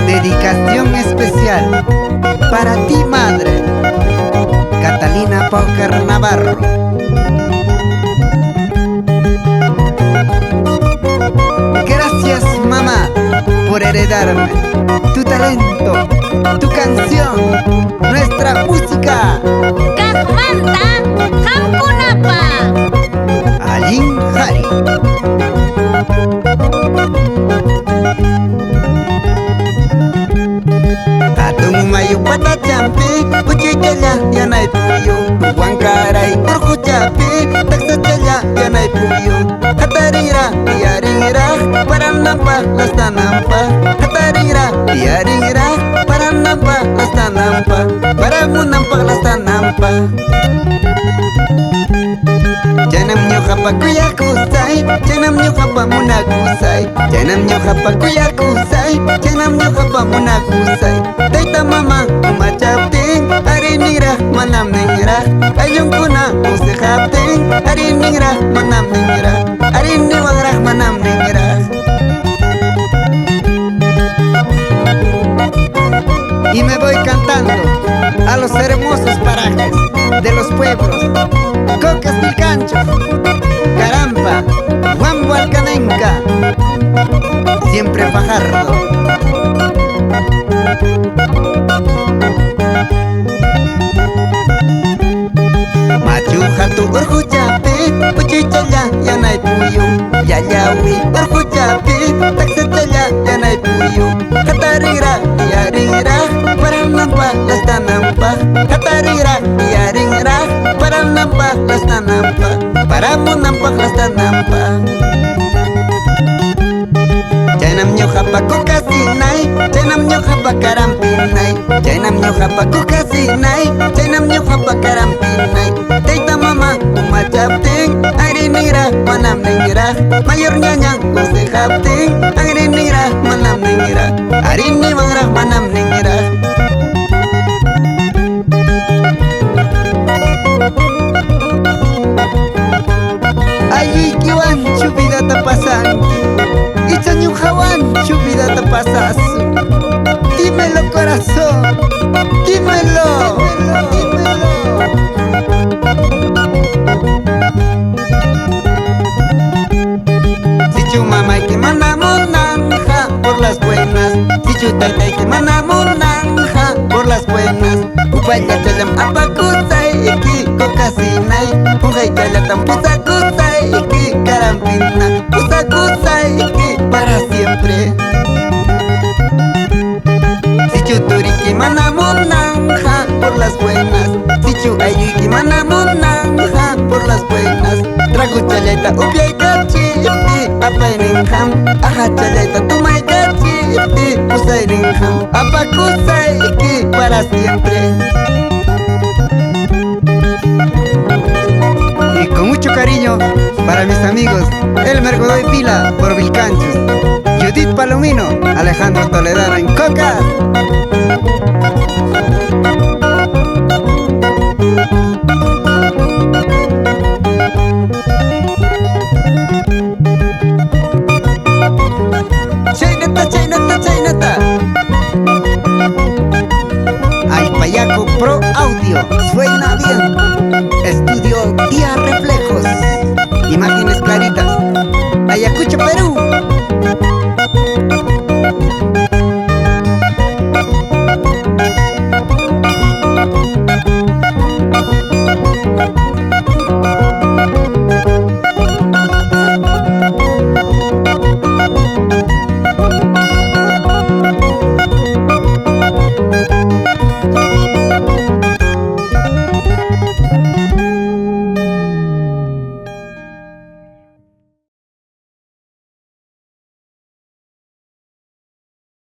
Dedicación especial para ti, madre, Catalina Póker Navarro. Gracias, mamá, por heredarme tu talento, tu canción, nuestra música. Kasmanta Hamkunapa Alin Hari. Atung mayu pata champi, ucicanya yanai puyo. Wangkarai urku capi, taksa canya yanai puyo. Hatarira, diaringira, para nampa, lasta nampa. Hatarira, diaringira, para nampa, lasta nampa. Para mu nampa, lasta nampa. Janam nyoka pa kuyakusai, janam nyoka pa munakusai. Janam nyoka pa kuyakusai, janam nyoka pa munakusai. Taita mama umachapting, ari ningra manam ningra. Ayung kuna usihapting, ari ningra manam ningra. Ari niwangra manam ningra. Y me voy cantando a los hermosos parajes de los pueblos Cocas Vilcanchos, Carampa, Huambualcanenca, siempre Fajardo. Machuja tu urjuchapi, puchichaya yanay puyo. Yayawi urjuchapi, taxachaya yanay puyo. Katarira, yaringra, para nampa, lasta nampa. Katarira, yaringra, para nampa, lasta nampa. Para mu nampa, lasta nampa. Janam nyoka pa kukasinay, janam nyoka pa karampinay. Janam nyoka pa kukasinay, janam nyoka pa karampinay. Taita mama umachapting, agri ningra manam ningra. Mayor nyanyang usihapting, agri ningra manam ningra. Ari niwangra manam ningra. Ay kiwan chubida tapasanki, ichanyu hawan chubida tapasasu. Dímelo corazón, dímelo, dímelo. Si chu mamá que mandamos nanja por las buenas, si chu tata que mandamos nanja por las buenas. Upaya chalam apakusay iki kokasinay, ujay chalatam pusakusay iki karampina, pusakusay iki para siempre. Si chu turiki mandamos nanja por las buenas, si chu ayuki mandamos nanja por las buenas. Trago chaleta upyay kachi iti apay ningham, aha chaleta tumay kachi iti pusay ningham, apakusay iki para siempre. Y con mucho cariño para mis amigos Elmer Godoy Pila por Vilcanchos, Judith Palomino, Alejandro Toledano en Cocas. Chaineta, chaineta, chaineta. Ay Payaco Pro Audio, suena bien. Estudio Día